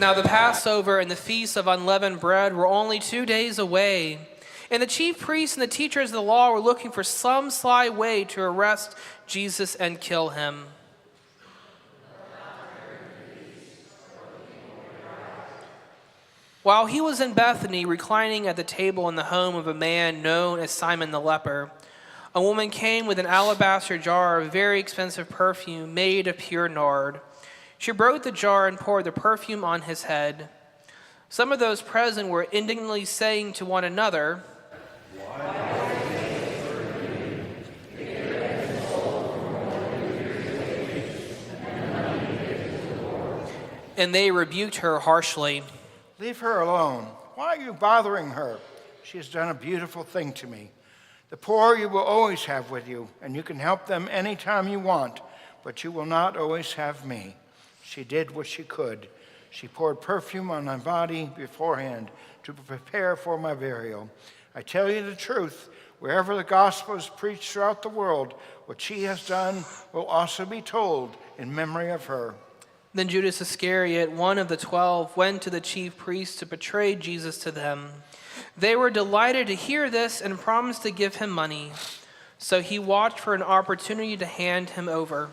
Now the Passover and the Feast of Unleavened Bread were only 2 days away, and the chief priests and the teachers of the law were looking for some sly way to arrest Jesus and kill him. While he was in Bethany, reclining at the table in the home of a man known as Simon the leper, a woman came with an alabaster jar of very expensive perfume made of pure nard. She broke the jar and poured the perfume on his head. Some of those present were indignantly saying to one another, and they rebuked her harshly. Leave her alone. Why are you bothering her? She has done a beautiful thing to me. The poor you will always have with you, and you can help them anytime you want, but you will not always have me. She did what she could. She poured perfume on my body beforehand to prepare for my burial. I tell you the truth, wherever the gospel is preached throughout the world, what she has done will also be told in memory of her. Then Judas Iscariot, one of the 12, went to the chief priests to betray Jesus to them. They were delighted to hear this and promised to give him money. So he watched for an opportunity to hand him over.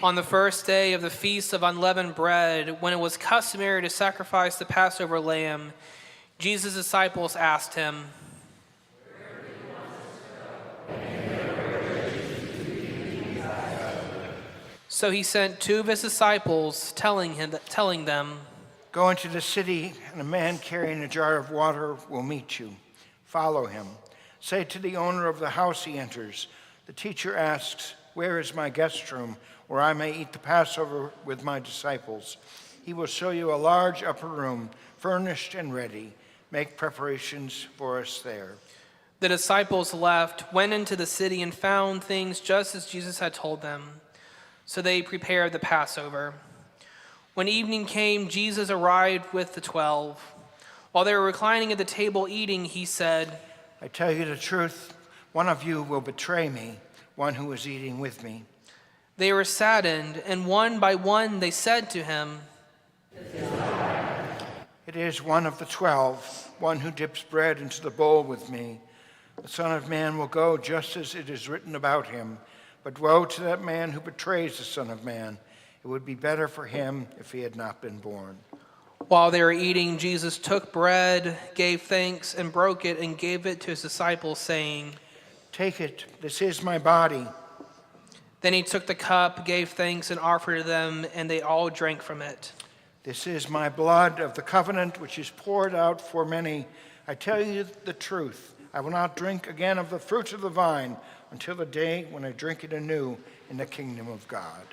On the first day of the Feast of Unleavened Bread, when it was customary to sacrifice the Passover lamb, Jesus' disciples asked him, So he sent 2 of his disciples, telling them, Go into the city, and a man carrying a jar of water will meet you. Follow him. Say to the owner of the house he enters, the teacher asks, where is my guest room, where I may eat the Passover with my disciples? He will show you a large upper room, furnished and ready. Make preparations for us there. The disciples left, went into the city, and found things just as Jesus had told them. So they prepared the Passover. When evening came, Jesus arrived with the 12. While they were reclining at the table eating, he said, I tell you the truth, one of you will betray me, one who is eating with me. They were saddened, and one by one they said to him, It is one of the 12, one who dips bread into the bowl with me. The Son of Man will go just as it is written about him. But woe to that man who betrays the Son of Man. It would be better for him if he had not been born. While they were eating, Jesus took bread, gave thanks, and broke it, and gave it to his disciples, saying, Take it, this is my body. Then he took the cup, gave thanks, and offered it to them, and they all drank from it. This is my blood of the covenant, which is poured out for many. I tell you the truth. I will not drink again of the fruit of the vine until the day when I drink it anew in the kingdom of God.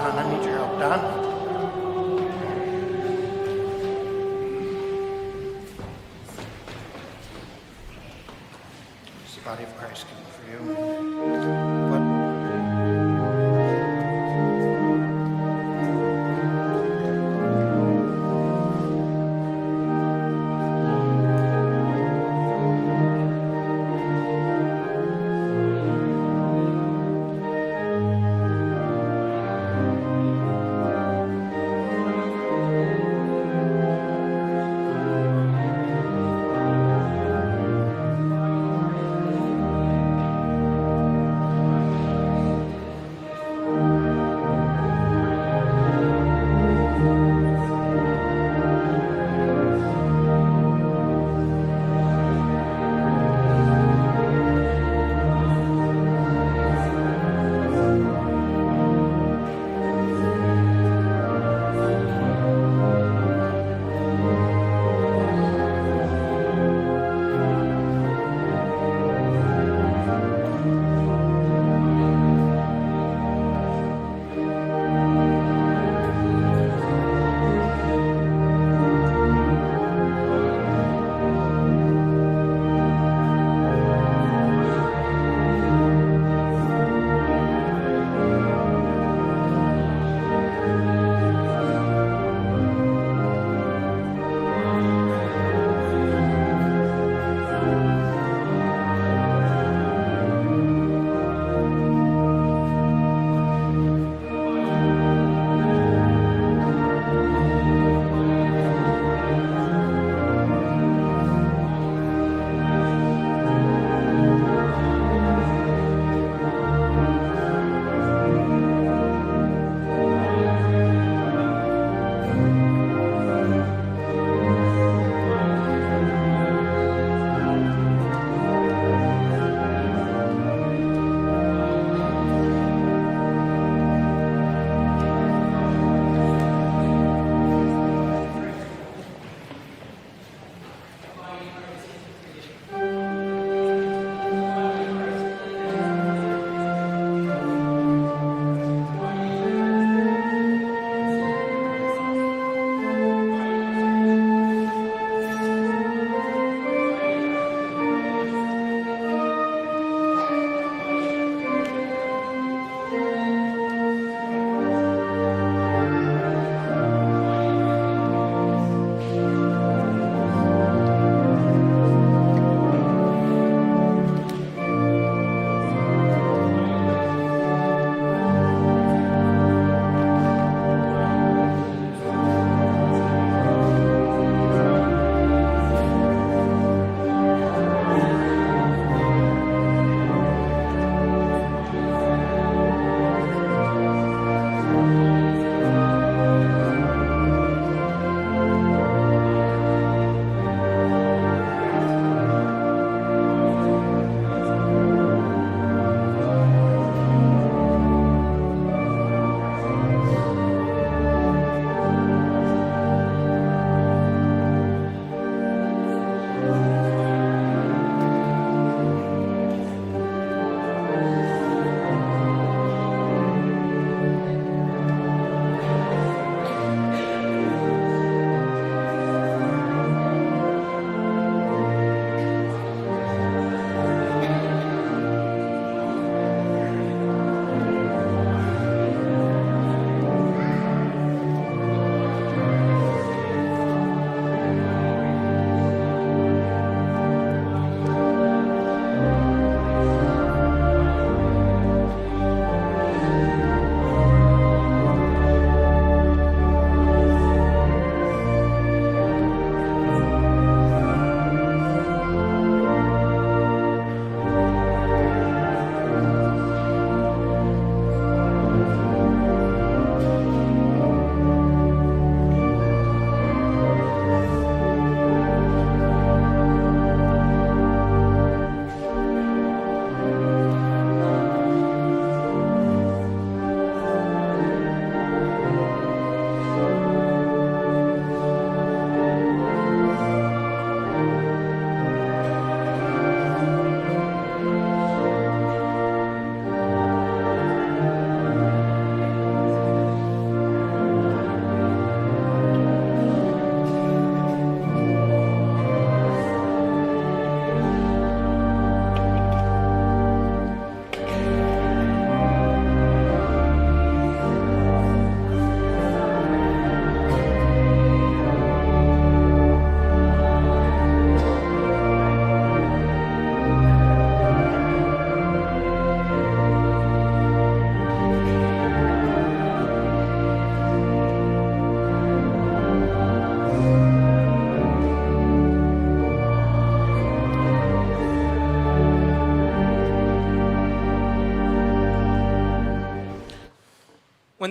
Don, I need your help. Don? It's the body of Christ given for you. What?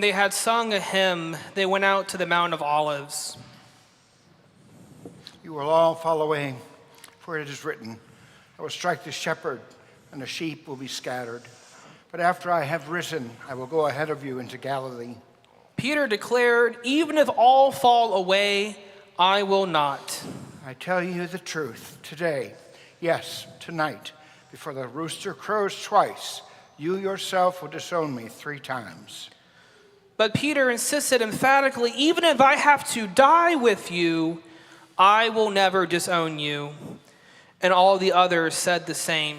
When they had sung a hymn, they went out to the Mount of Olives. You will all fall away, for it is written, I will strike the shepherd, and the sheep will be scattered. But after I have risen, I will go ahead of you into Galilee. Peter declared, even if all fall away, I will not. I tell you the truth, today, yes, tonight, before the rooster crows twice, you yourself will disown me 3 times. But Peter insisted emphatically, even if I have to die with you, I will never disown you. And all the others said the same.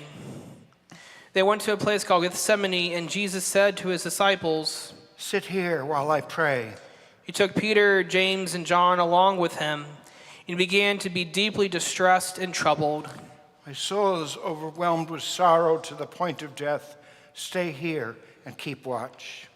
They went to a place called Gethsemane, and Jesus said to his disciples, Sit here while I pray. He took Peter, James, and John along with him, and began to be deeply distressed and troubled. My soul is overwhelmed with sorrow to the point of death. Stay here and keep watch.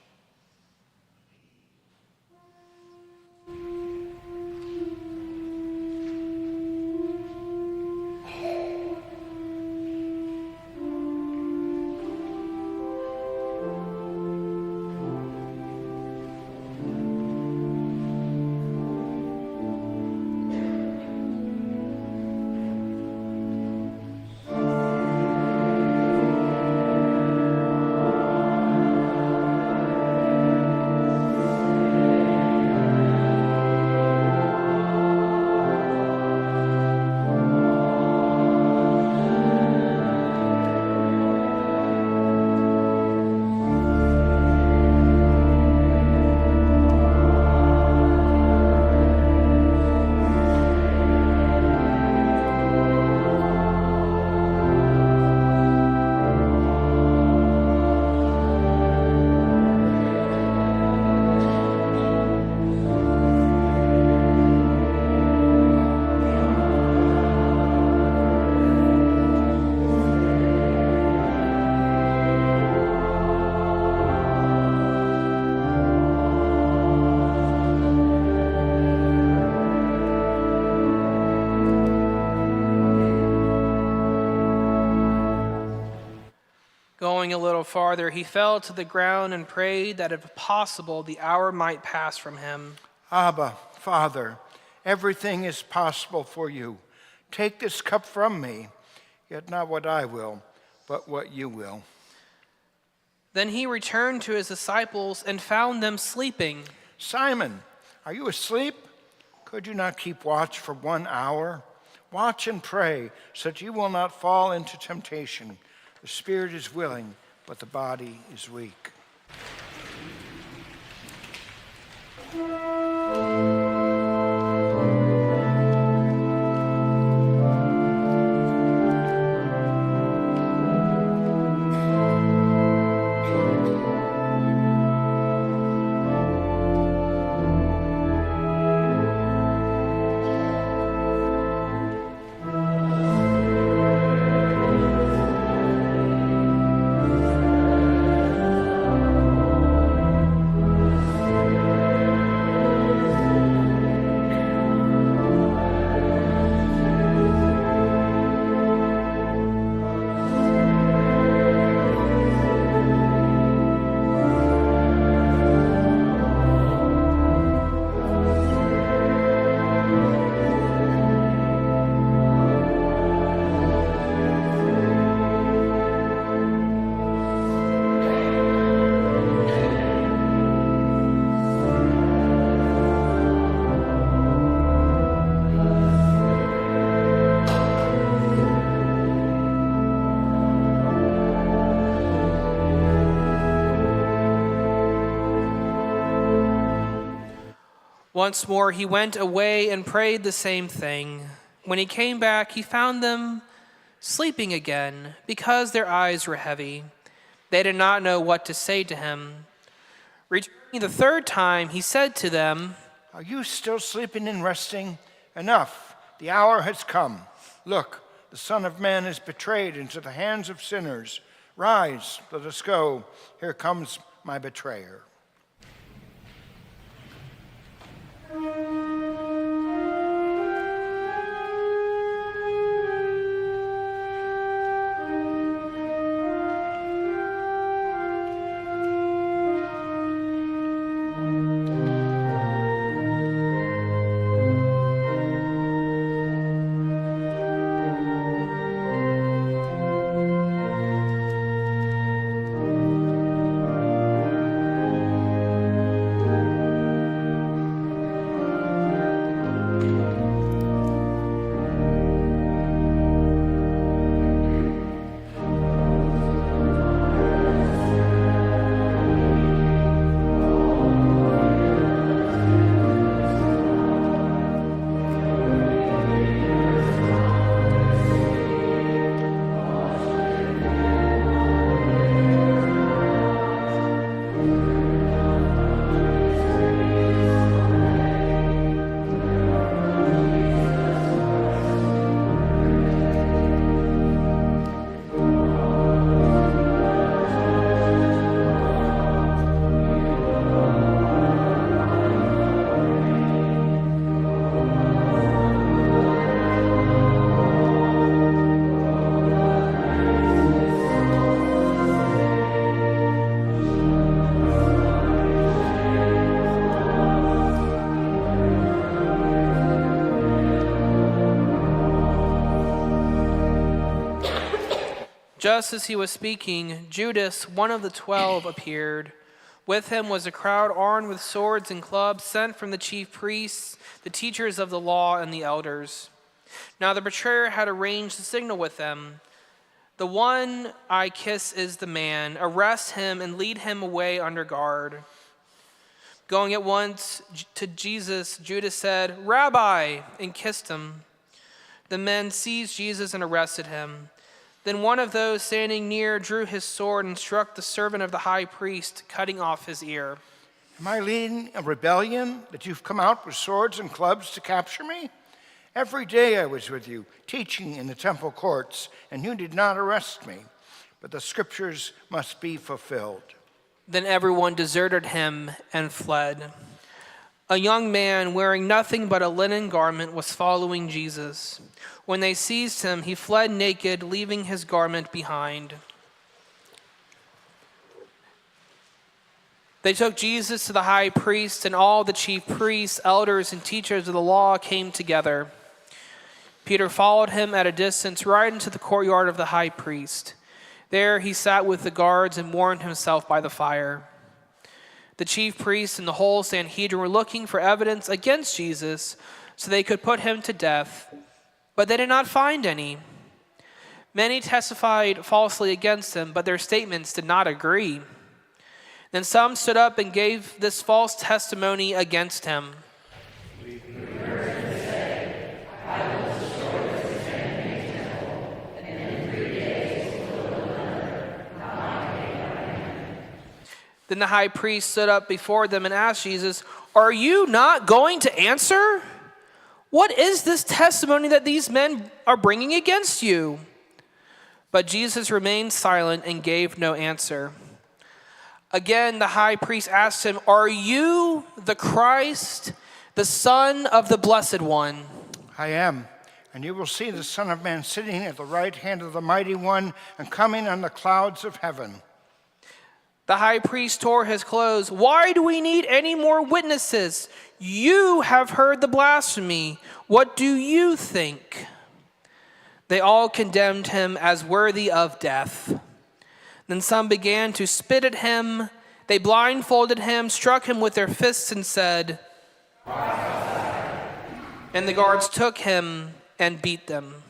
Going a little farther, he fell to the ground and prayed that if possible the hour might pass from him. Abba, Father, everything is possible for you. Take this cup from me, yet not what I will, but what you will. Then he returned to his disciples and found them sleeping. Simon, are you asleep? Could you not keep watch for 1 hour? Watch and pray, so that you will not fall into temptation. The spirit is willing, but the body is weak. Once more he went away and prayed the same thing. When he came back, he found them sleeping again, because their eyes were heavy. They did not know what to say to him. Returning the 3rd time, he said to them, Are you still sleeping and resting? Enough, the hour has come. Look, the Son of Man is betrayed into the hands of sinners. Rise, let us go. Here comes my betrayer. Just as he was speaking, Judas, one of the 12, appeared. With him was a crowd armed with swords and clubs, sent from the chief priests, the teachers of the law, and the elders. Now the betrayer had arranged a signal with them. "The one I kiss is the man. Arrest him and lead him away under guard." Going at once to Jesus, Judas said, "Rabbi," and kissed him. The men seized Jesus and arrested him. Then one of those standing near drew his sword and struck the servant of the high priest, cutting off his ear. Am I leading a rebellion that you've come out with swords and clubs to capture me? Every day I was with you, teaching in the temple courts, and you did not arrest me. But the scriptures must be fulfilled. Then everyone deserted him and fled. A young man wearing nothing but a linen garment was following Jesus. When they seized him, he fled naked, leaving his garment behind. They took Jesus to the high priest, and all the chief priests, elders, and teachers of the law came together. Peter followed him at a distance right into the courtyard of the high priest. There he sat with the guards and warmed himself by the fire. The chief priests and the whole Sanhedrin were looking for evidence against Jesus so they could put him to death, but they did not find any. Many testified falsely against him, but their statements did not agree. Then some stood up and gave this false testimony against him. Then the high priest stood up before them and asked Jesus, "Are you not going to answer? What is this testimony that these men are bringing against you?" But Jesus remained silent and gave no answer. Again, the high priest asked him, "Are you the Christ, the Son of the Blessed One?" I am, and you will see the Son of Man sitting at the right hand of the Mighty One and coming on the clouds of heaven. The high priest tore his clothes. "Why do we need any more witnesses? You have heard the blasphemy. What do you think?" They all condemned him as worthy of death. Then some began to spit at him. They blindfolded him, struck him with their fists, and said, and the guards took him and beat him.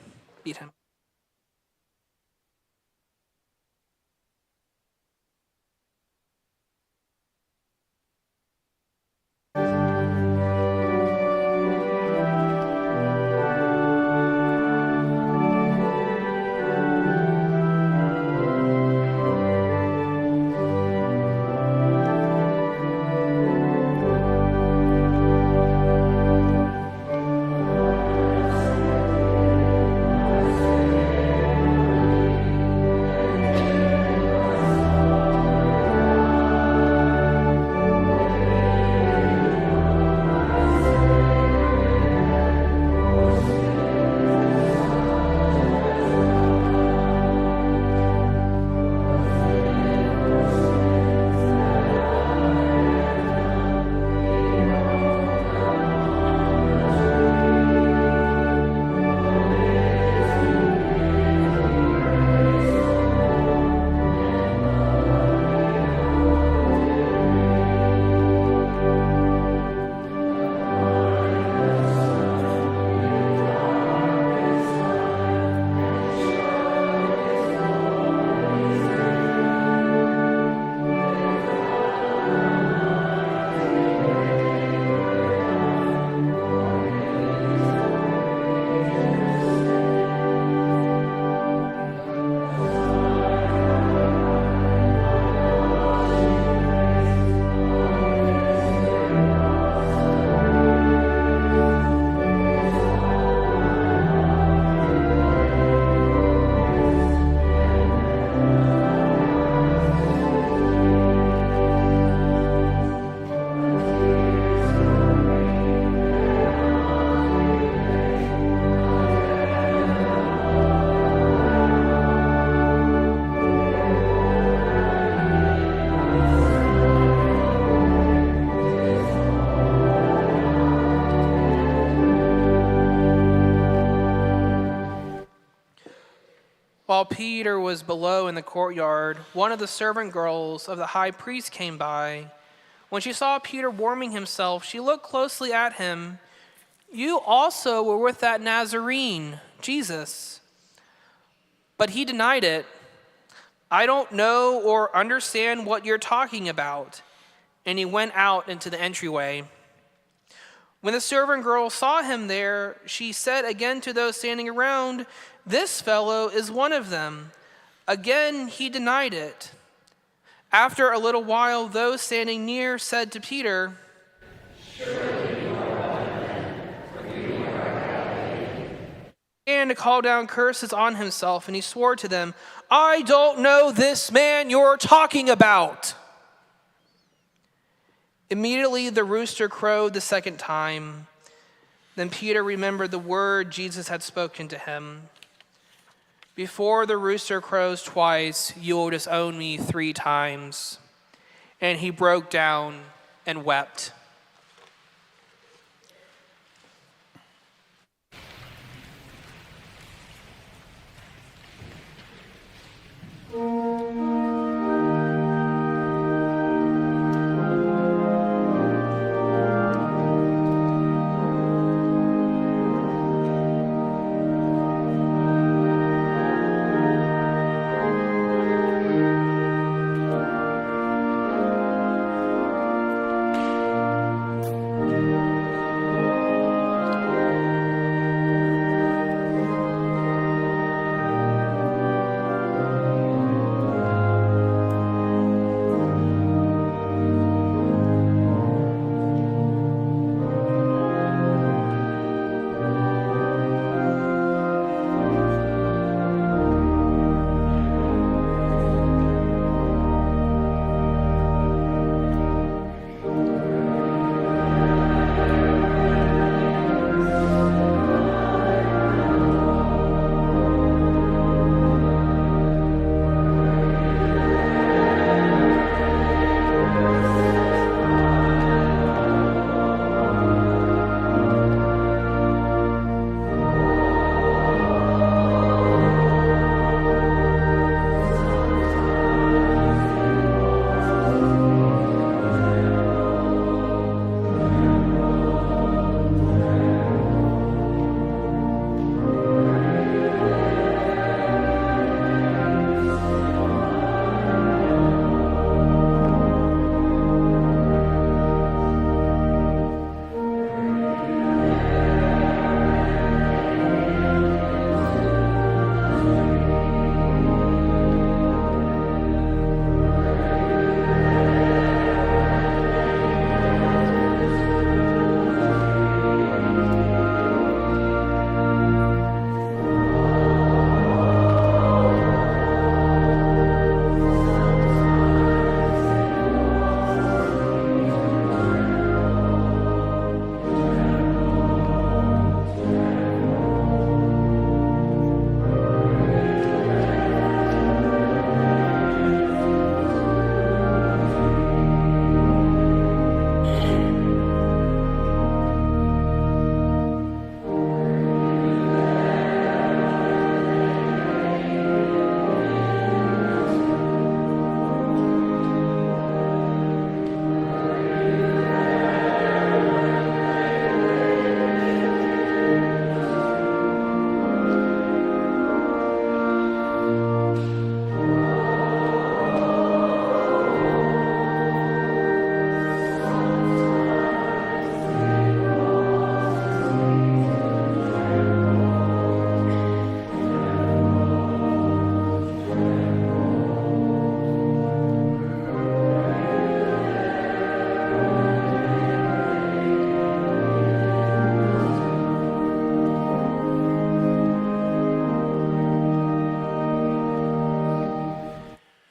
While Peter was below in the courtyard, one of the servant girls of the high priest came by. When she saw Peter warming himself, she looked closely at him. "You also were with that Nazarene, Jesus." But he denied it. "I don't know or understand what you're talking about." And he went out into the entryway. When the servant girl saw him there, she said again to those standing around, "This fellow is one of them." Again, he denied it. After a little while, those standing near said to Peter, "Surely you are one of them, for you are a Galilean." He began to call down curses on himself, and he swore to them, "I don't know this man you're talking about." Immediately the rooster crowed the second time. Then Peter remembered the word Jesus had spoken to him. "Before the rooster crows twice, you will disown me 3 times." And he broke down and wept.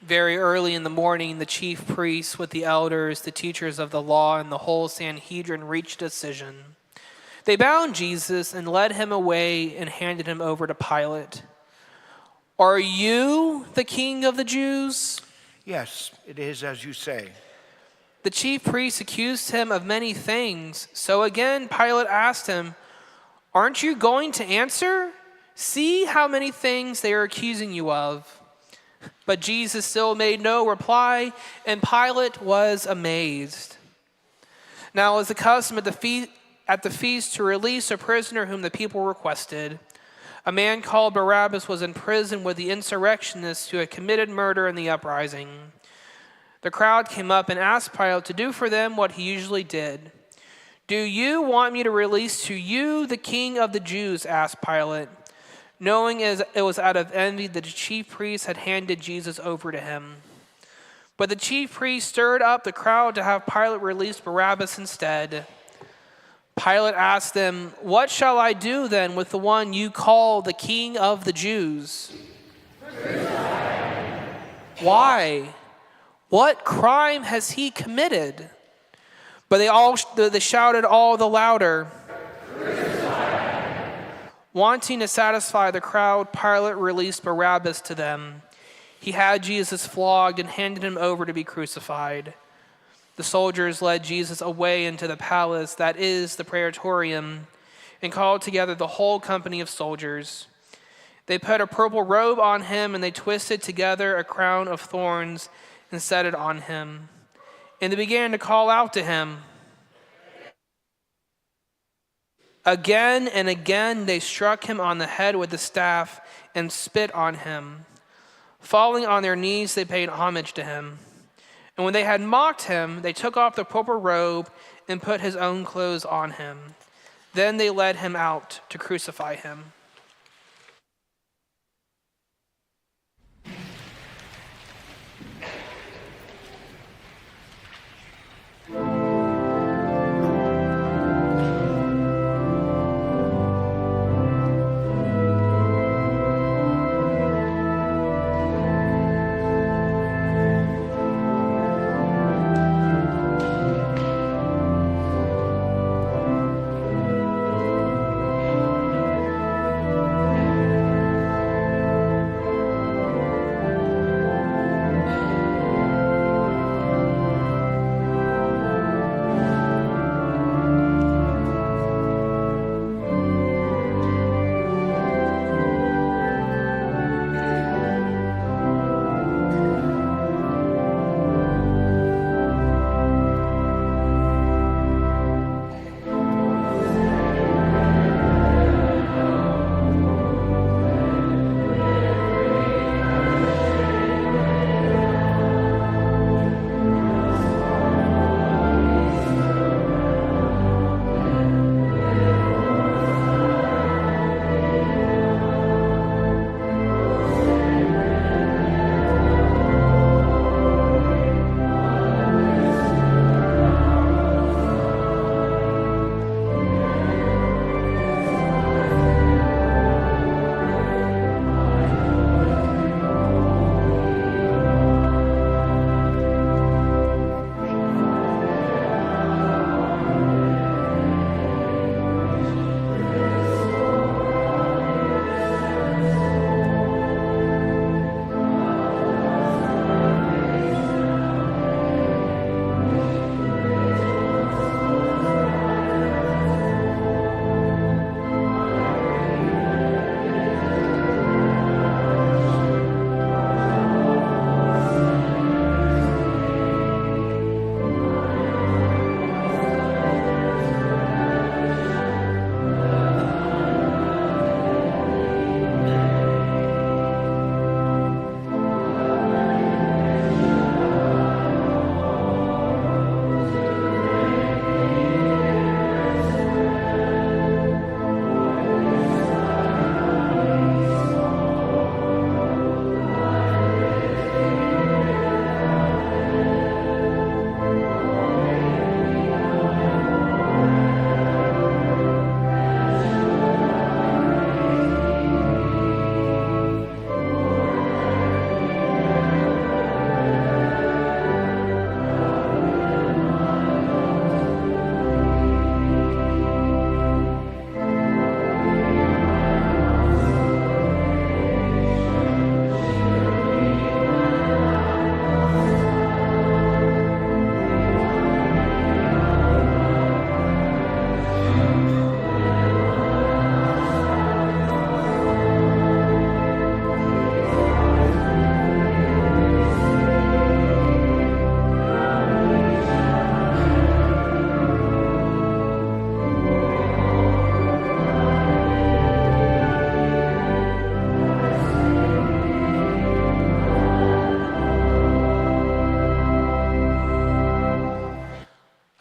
Very early in the morning, the chief priests with the elders, the teachers of the law, and the whole Sanhedrin reached a decision. They bound Jesus and led him away and handed him over to Pilate. "Are you the king of the Jews?" Yes, it is as you say. The chief priests accused him of many things. So again, Pilate asked him, "Aren't you going to answer? See how many things they are accusing you of." But Jesus still made no reply, and Pilate was amazed. Now it was the custom at the feast to release a prisoner whom the people requested. A man called Barabbas was in prison with the insurrectionists who had committed murder in the uprising. The crowd came up and asked Pilate to do for them what he usually did. "Do you want me to release to you the king of the Jews?" asked Pilate, knowing as it was out of envy that the chief priests had handed Jesus over to him. But the chief priests stirred up the crowd to have Pilate release Barabbas instead. Pilate asked them, "What shall I do then with the one you call the king of the Jews?" "Why? What crime has he committed?" But they shouted all the louder. Wanting to satisfy the crowd, Pilate released Barabbas to them. He had Jesus flogged and handed him over to be crucified. The soldiers led Jesus away into the palace, that is, the praetorium, and called together the whole company of soldiers. They put a purple robe on him, and they twisted together a crown of thorns and set it on him. And they began to call out to him. Again and again they struck him on the head with the staff and spit on him. Falling on their knees, they paid homage to him. And when they had mocked him, they took off the purple robe and put his own clothes on him. Then they led him out to crucify him.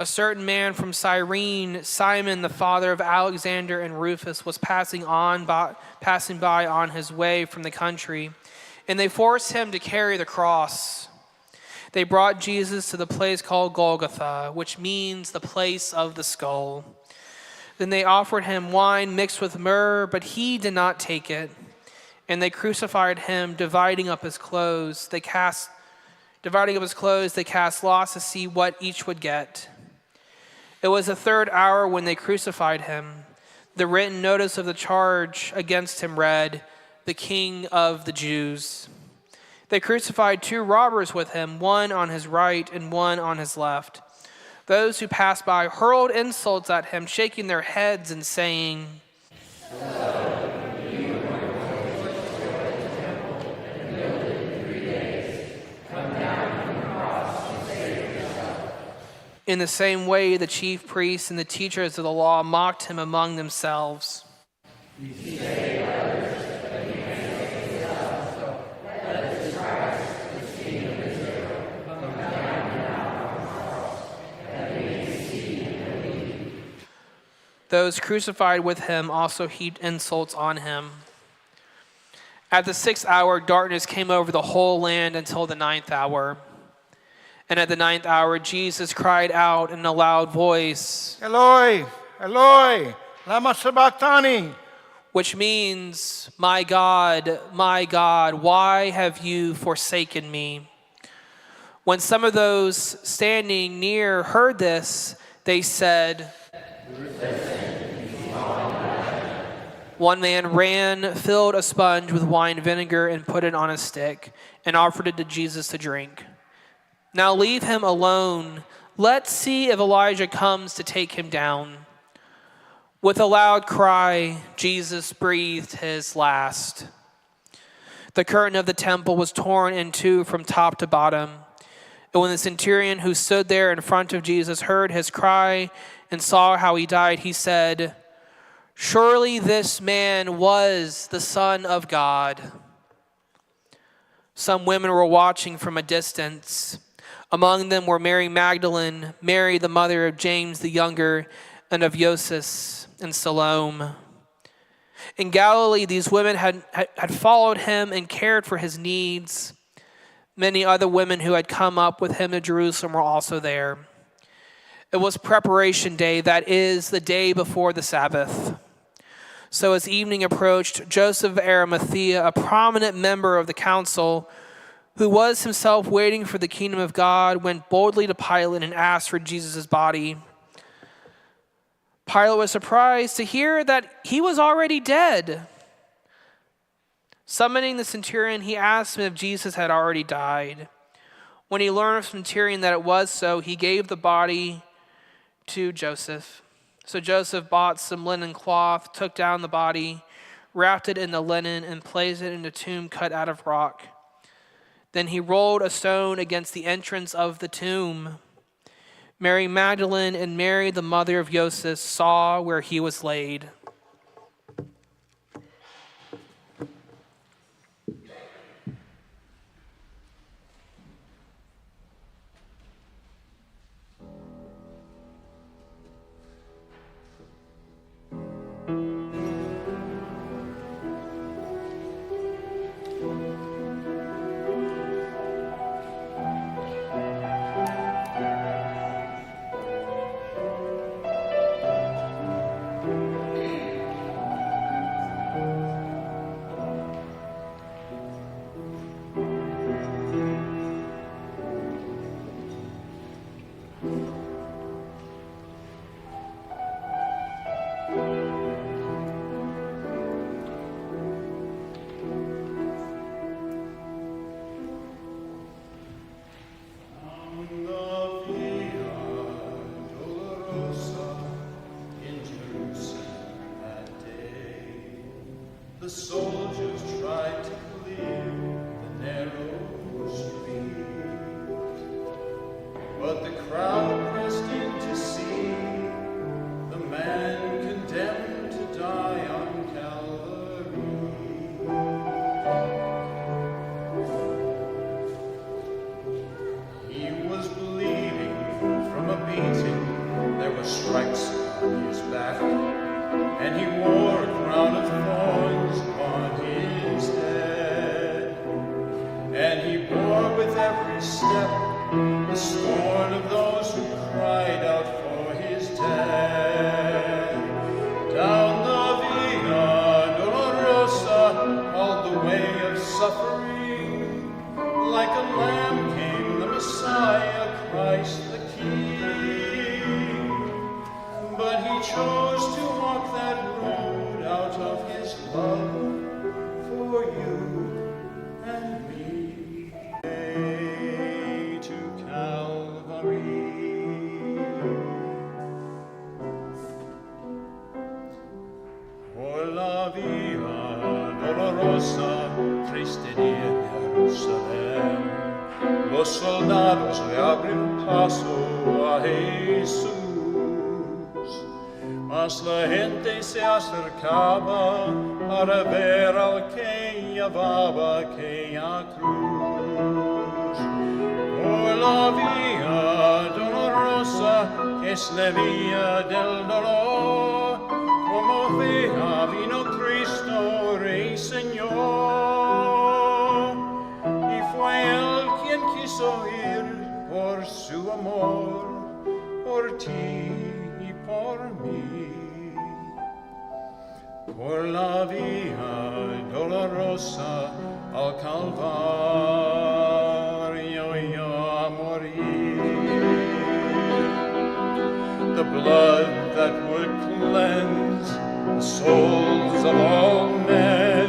a certain man from Cyrene, Simon, the father of Alexander and Rufus, was passing by on his way from the country, and they forced him to carry the cross. They brought Jesus to the place called Golgotha, which means the place of the skull. Then they offered him wine mixed with myrrh, but he did not take it. And they crucified him, dividing up his clothes. They cast lots to see what each would get. It was the third hour when they crucified him. The written notice of the charge against him read, "The King of the Jews." They crucified 2 robbers with him, one on his right and one on his left. Those who passed by hurled insults at him, shaking their heads and saying, In the same way, the chief priests and the teachers of the law mocked him among themselves. Those crucified with him also heaped insults on him. At the 6th hour, darkness came over the whole land until the 9th hour. And at the 9th hour, Jesus cried out in a loud voice, Eloi, Eloi, lama sabachthani, which means, my God, why have you forsaken me? When some of those standing near heard this, they said, One man ran, filled a sponge with wine vinegar, and put it on a stick, and offered it to Jesus to drink. Now leave him alone. Let's see if Elijah comes to take him down. With a loud cry, Jesus breathed his last. The curtain of the temple was torn in two from top to bottom. And when the centurion who stood there in front of Jesus heard his cry and saw how he died, he said, Surely this man was the Son of God. Some women were watching from a distance. Among them were Mary Magdalene, Mary the mother of James the younger, and of Joses and Salome. In Galilee, these women had followed him and cared for his needs. Many other women who had come up with him to Jerusalem were also there. It was preparation day, that is, the day before the Sabbath. So as evening approached, Joseph of Arimathea, a prominent member of the council, who was himself waiting for the kingdom of God, went boldly to Pilate and asked for Jesus' body. Pilate was surprised to hear that he was already dead. Summoning the centurion, he asked him if Jesus had already died. When he learned from the centurion that it was so, he gave the body to Joseph. So Joseph bought some linen cloth, took down the body, wrapped it in the linen, and placed it in a tomb cut out of rock. Then he rolled a stone against the entrance of the tomb. Mary Magdalene and Mary, the mother of Joses, saw where he was laid. The soldiers tried to clear the narrow street, but the crowd pressed in to see the man condemned to die on Calvary. He was bleeding from a beating out of his love for you and me. Way to Calvary. Por la via dolorosa, triste día en Jerusalén, los soldados le abren paso a Jesús, mas la gente se acercaba para ver al que llevaba aquella cruz. Por la vía dolorosa, que es la vía del dolor, como vea vino Cristo, Rey Señor, y fue Él quien quiso ir por su amor, por ti y por mí. Por la vía dolorosa al Calvario yo a morir. The blood that would cleanse the souls of all men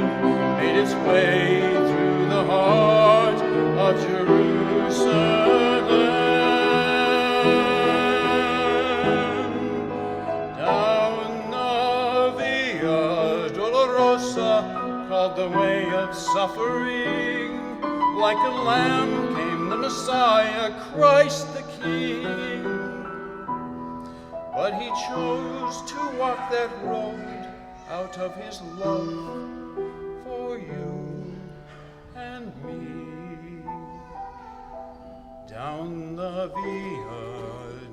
made its way through the heart of Jerusalem. Down the Via Dolorosa, called the way of suffering, like a lamb came the Messiah, Christ the King. But he chose to walk that road out of his love for you and me. Down the Via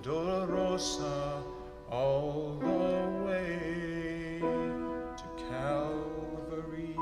Dolorosa, all the way to Calvary.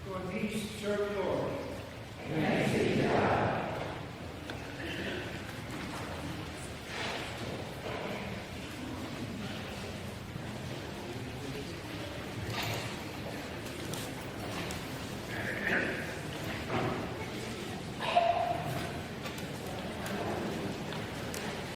Your peace, serve the Lord. Thanks be to God.